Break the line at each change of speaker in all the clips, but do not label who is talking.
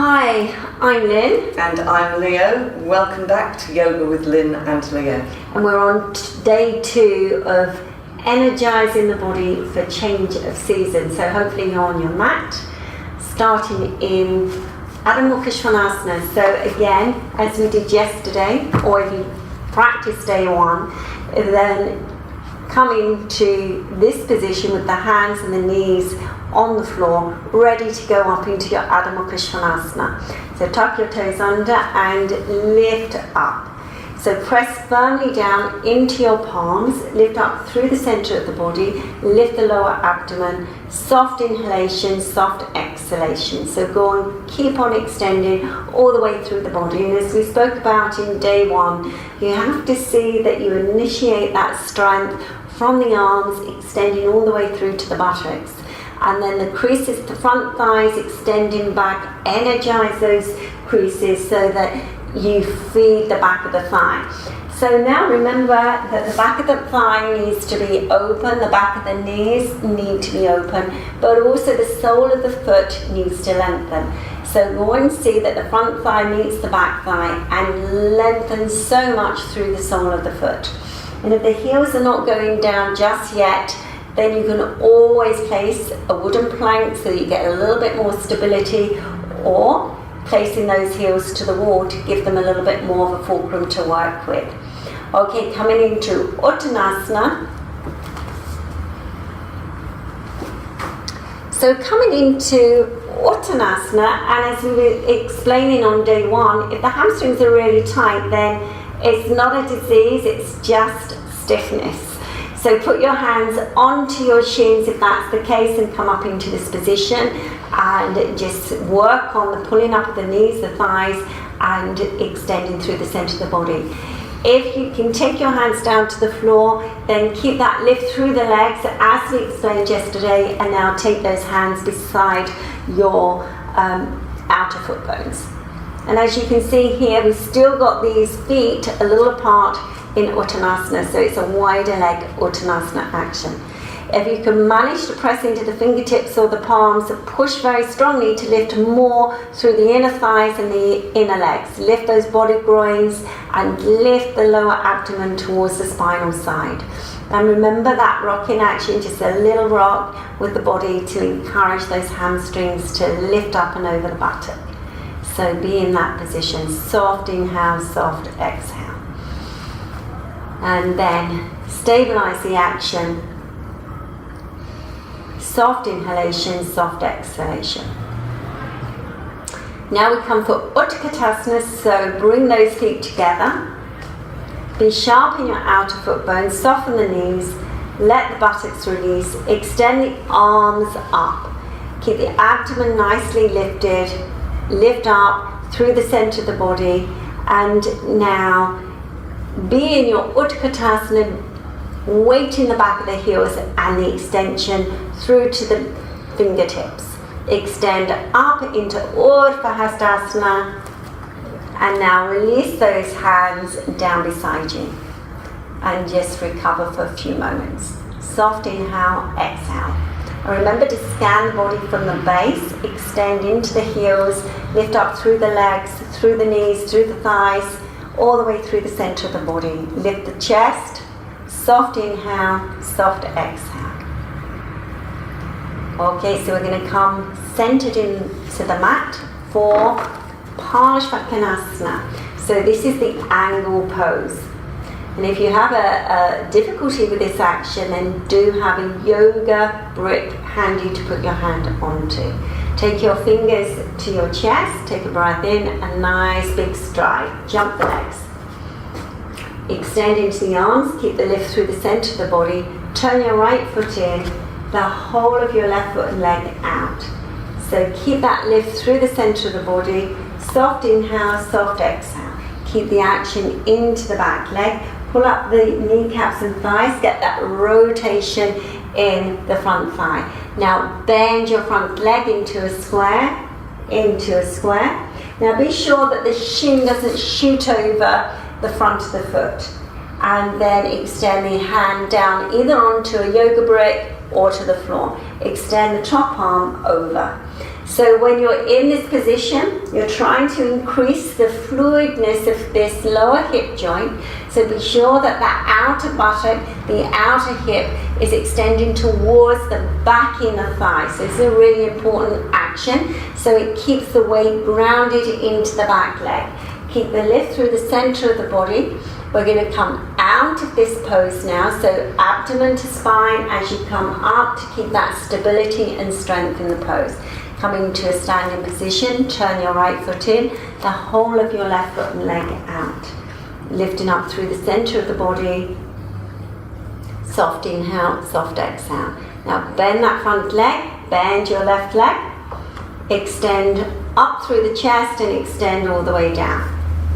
Hi, I'm Lin.
And I'm Leo. Welcome back to Yoga with Lin and Leo.
And we're on day 2 of energizing the body for change of season. So hopefully you're on your mat, starting in Adho Svanasana. So again, as we did yesterday, or if you practice day 1, then coming to this position with the hands and the knees on the floor, ready to go up into your Adho Svanasana. So tuck your toes under and lift up. So press firmly down into your palms, lift up through the center of the body, lift the lower abdomen, soft inhalation, soft exhalation. So go and keep on extending all the way through the body. And as we spoke about in day 1, you have to see that you initiate that strength from the arms, extending all the way through to the buttocks. And then the creases, the front thighs extending back, energize those creases so that you feed the back of the thigh. So now remember that the back of the thigh needs to be open, the back of the knees need to be open, but also the sole of the foot needs to lengthen. So go and see that the front thigh meets the back thigh and lengthen so much through the sole of the foot. And if the heels are not going down just yet, then you can always place a wooden plank so that you get a little bit more stability, or placing those heels to the wall to give them a little bit more of a fulcrum to work with. Okay, coming into Uttanasana. So coming into Uttanasana, and as we were explaining on day 1, if the hamstrings are really tight, then it's not a disease, it's just stiffness. So put your hands onto your shins if that's the case, and come up into this position and just work on the pulling up of the knees, the thighs, and extending through the center of the body. If you can take your hands down to the floor, then keep that lift through the legs as we explained yesterday, and now take those hands beside your outer foot bones. And as you can see here, we've still got these feet a little apart in Uttanasana, so it's a wider leg Uttanasana action. If you can manage to press into the fingertips or the palms, push very strongly to lift more through the inner thighs and the inner legs. Lift those body groins and lift the lower abdomen towards the spinal side. And remember that rocking action, just a little rock with the body to encourage those hamstrings to lift up and over the buttock. So be in that position. Soft inhale, soft exhale. And then stabilize the action. Soft inhalation, soft exhalation. Now we come for Utkatasana, so bring those feet together. Be sharp in your outer foot bones, soften the knees, let the buttocks release, extend the arms up. Keep the abdomen nicely lifted, lift up through the center of the body, and now be in your Utkatasana, weight in the back of the heels and the extension through to the fingertips. Extend up into Urdhva Hastasana, and now release those hands down beside you and just recover for a few moments. Soft inhale, exhale. And remember to scan the body from the base, extend into the heels, lift up through the legs, through the knees, through the thighs, all the way through the center of the body. Lift the chest, soft inhale, soft exhale. Okay, so we're going to come centered into the mat for Parsvakonasana. So this is the angle pose. And if you have a difficulty with this action, then do have a yoga brick handy to put your hand onto. Take your fingers to your chest, take a breath in, a nice big stride. Jump the legs. Extend into the arms, keep the lift through the center of the body. Turn your right foot in, the whole of your left foot and leg out. So keep that lift through the center of the body. Soft inhale, soft exhale. Keep the action into the back leg. Pull up the kneecaps and thighs, get that rotation in the front thigh. Now bend your front leg into a square, Now be sure that the shin doesn't shoot over the front of the foot. And then extend the hand down either onto a yoga brick or to the floor. Extend the top arm over. So when you're in this position, you're trying to increase the fluidness of this lower hip joint. So be sure that that outer buttock, the outer hip, is extending towards the back inner thigh. So it's a really important action. So it keeps the weight grounded into the back leg. Keep the lift through the center of the body. We're going to come out of this pose now. So abdomen to spine as you come up to keep that stability and strength in the pose. Coming to a standing position, turn your right foot in, the whole of your left foot and leg out. Lifting up through the center of the body. Soft inhale, soft exhale. Now bend that front leg, bend your left leg. Extend up through the chest and extend all the way down.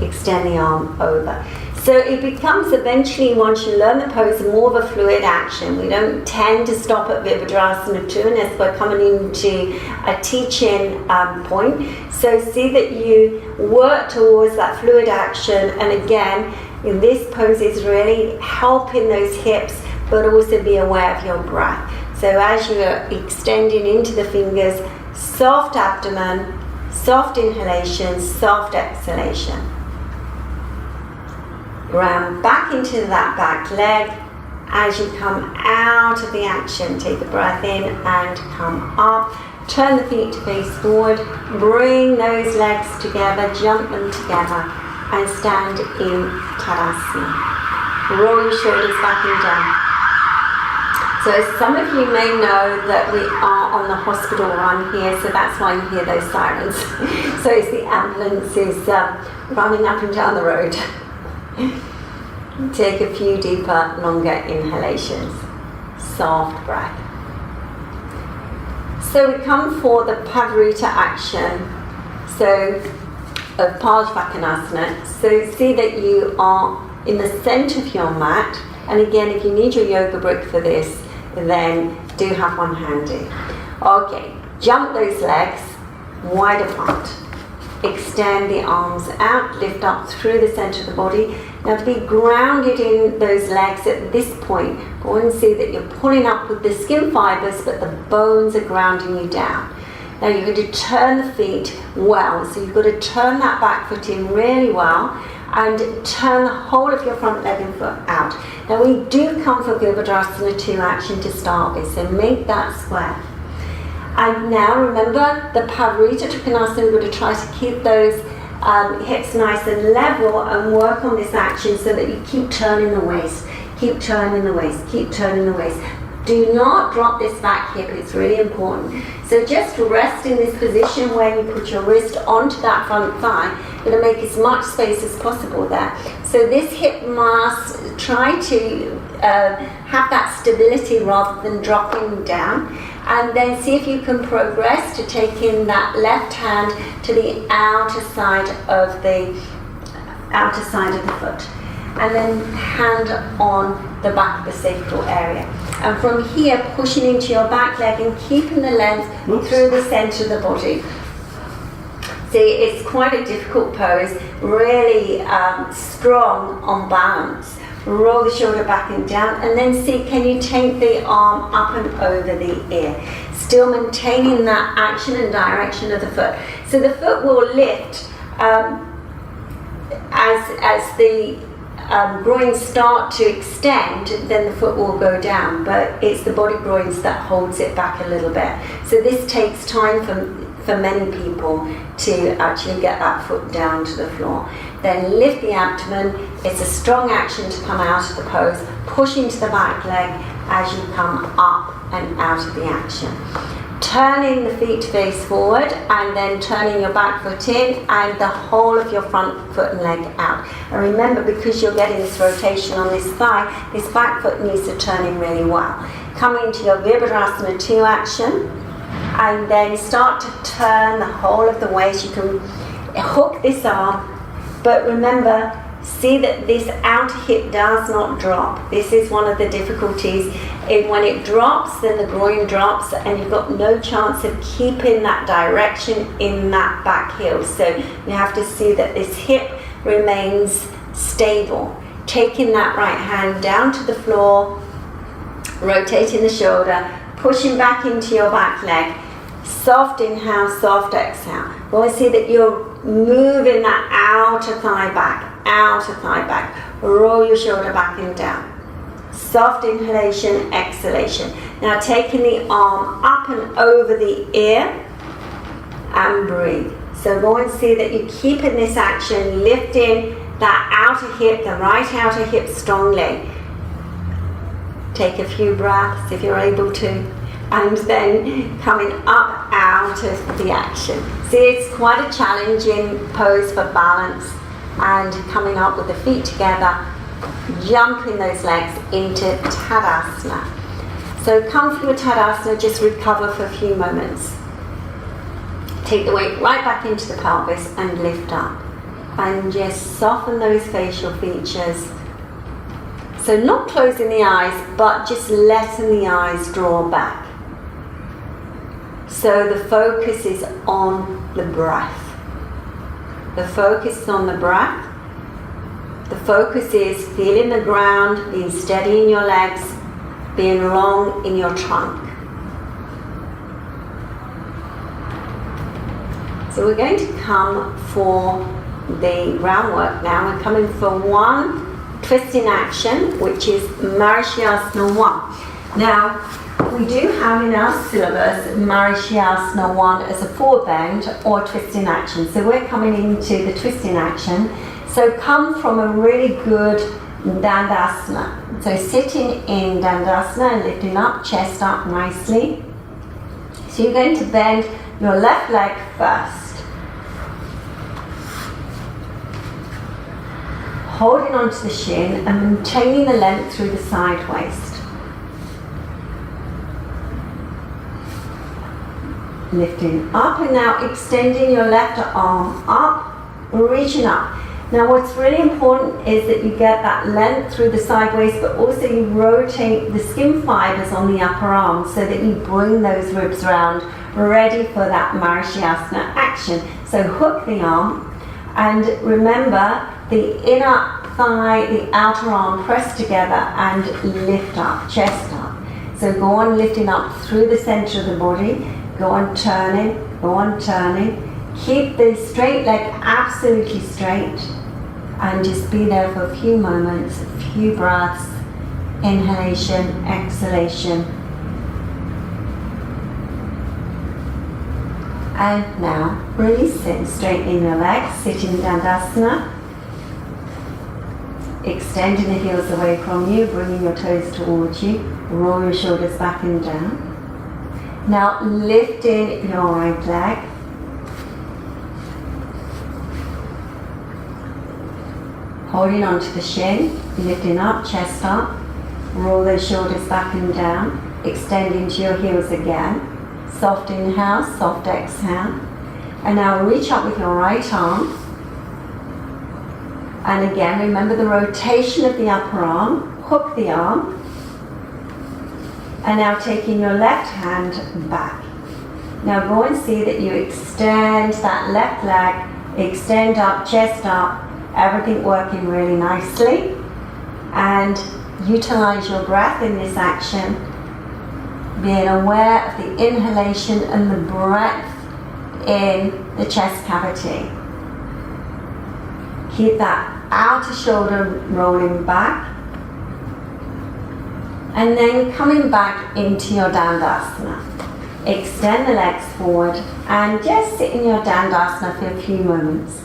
Extend the arm over. So it becomes eventually, once you learn the pose, more of a fluid action. We don't tend to stop at Virabhadrasana 2 unless we're coming into a teaching point. So see that you work towards that fluid action, and again, in this pose is really helping those hips, but also be aware of your breath. So as you're extending into the fingers, soft abdomen, soft inhalation, soft exhalation. Ground back into that back leg. As you come out of the action, take a breath in and come up. Turn the feet to face forward. Bring those legs together, jump them together, and stand in Tadasana. Roll your shoulders back and down. So as some of you may know that we are on the hospital run here, so that's why you hear those sirens. So it's the ambulance is running up and down the road. Take a few deeper, longer inhalations. Soft breath. So we come for the Parivrtta action. So of Parsvakonasana. So see that you are in the center of your mat. And again, if you need your yoga brick for this, then do have one handy. Okay, jump those legs wide apart. Extend the arms out, lift up through the center of the body. Now to be grounded in those legs at this point, go and see that you're pulling up with the skin fibers, but the bones are grounding you down. Now you're going to turn the feet well, so you've got to turn that back foot in really well and turn the whole of your front leg and foot out. Now we do come for Virabhadrasana 2 action to start with, so make that square. And now remember the Parivrtta Utkatasana, we're going to try to keep those hips nice and level and work on this action so that you keep turning the waist, keep turning the waist, keep turning the waist. Do not drop this back hip, it's really important. So just rest in this position where you put your wrist onto that front thigh. You're going to make as much space as possible there. So this hip must try to have that stability rather than dropping down. And then see if you can progress to taking that left hand to the outer side of the foot. And then hand on the back of the sacral area. And from here, pushing into your back leg and keeping the length through the center of the body. See, it's quite a difficult pose, really strong on balance. Roll the shoulder back and down, and then see, can you take the arm up and over the ear? Still maintaining that action and direction of the foot. So the foot will lift as the groins start to extend, then the foot will go down, but it's the body groins that holds it back a little bit. So this takes time for many people to actually get that foot down to the floor. Then lift the abdomen. It's a strong action to come out of the pose. Push into the back leg as you come up and out of the action. Turning the feet to face forward and then turning your back foot in and the whole of your front foot and leg out. And remember, because you're getting this rotation on this thigh, this back foot needs to turn in really well. Coming to your Virabhadrasana 2 action and then start to turn the whole of the waist. You can hook this arm, but remember, see that this outer hip does not drop. This is one of the difficulties. When it drops, then the groin drops and you've got no chance of keeping that direction in that back heel. So you have to see that this hip remains stable. Taking that right hand down to the floor, rotating the shoulder, pushing back into your back leg, Soft inhale, soft exhale. We want to see that you're moving that outer thigh back, outer thigh back. Roll your shoulder back and down. Soft inhalation, exhalation. Now taking the arm up and over the ear and breathe. So go and see that you're keeping this action, lifting that outer hip, the right outer hip strongly. Take a few breaths if you're able to, and then coming up out of the action. See, it's quite a challenging pose for balance, and coming up with the feet together, jumping those legs into Tadasana. So come from your Tadasana, just recover for a few moments. Take the weight right back into the pelvis and lift up. And just soften those facial features. So not closing the eyes, but just letting the eyes draw back. So the focus is on the breath. The focus is on the breath. The focus is feeling the ground, being steady in your legs, being long in your trunk. So we're going to come for the groundwork now. We're coming for one twisting action, which is Marichyasana 1. Now, we do have in our syllabus Marichyasana 1 as a forward bend or twisting action. So we're coming into the twisting action. So come from a really good Dandasana. So sitting in Dandasana and lifting up, chest up nicely. So you're going to bend your left leg first. Holding onto the shin and maintaining the length through the side waist. Lifting up and now extending your left arm up, reaching up. Now what's really important is that you get that length through the side waist, but also you rotate the skin fibers on the upper arm so that you bring those ribs round, ready for that Marichyasana action. So hook the arm, and remember the inner thigh, the outer arm press together and lift up, chest up. So go on lifting up through the center of the body, go on turning, go on turning. Keep the straight leg absolutely straight and just be there for a few moments, a few breaths, inhalation, exhalation. And now releasing, straightening your legs, sitting Dandasana. Extending the heels away from you, bringing your toes towards you. Roll your shoulders back and down. Now lifting your right leg. Holding onto the shin, lifting up, chest up. Roll those shoulders back and down. Extending to your heels again. Soft inhale, soft exhale. And now reach up with your right arm. And again, remember the rotation of the upper arm. Hook the arm. And now taking your left hand back. Now go and see that you extend that left leg. Extend up, chest up. Everything working really nicely. And utilize your breath in this action. Being aware of the inhalation and the breath in the chest cavity. Keep that outer shoulder rolling back. And then coming back into your Dandasana. Extend the legs forward and just sit in your Dandasana for a few moments.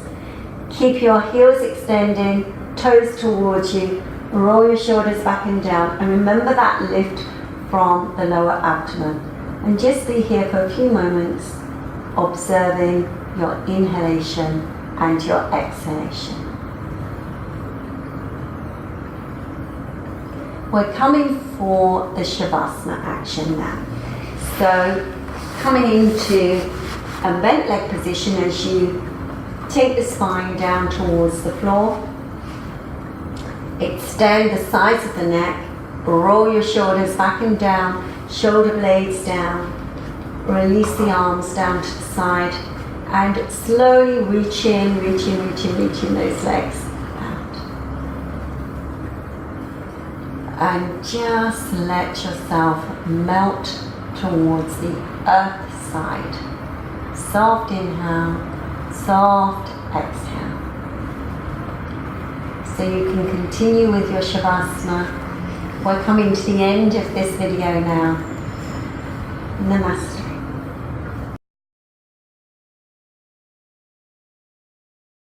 Keep your heels extending, toes towards you. Roll your shoulders back and down. And remember that lift from the lower abdomen. And just be here for a few moments, observing your inhalation and your exhalation. We're coming for the Savasana action now. So coming into a bent leg position as you take the spine down towards the floor. Extend the sides of the neck. Roll your shoulders back and down, shoulder blades down. Release the arms down to the side and slowly reach in, reaching those legs out. And just let yourself melt towards the earth side. Soft inhale, soft exhale. So you can continue with your Savasana. We're coming to the end of this video now. Namaste.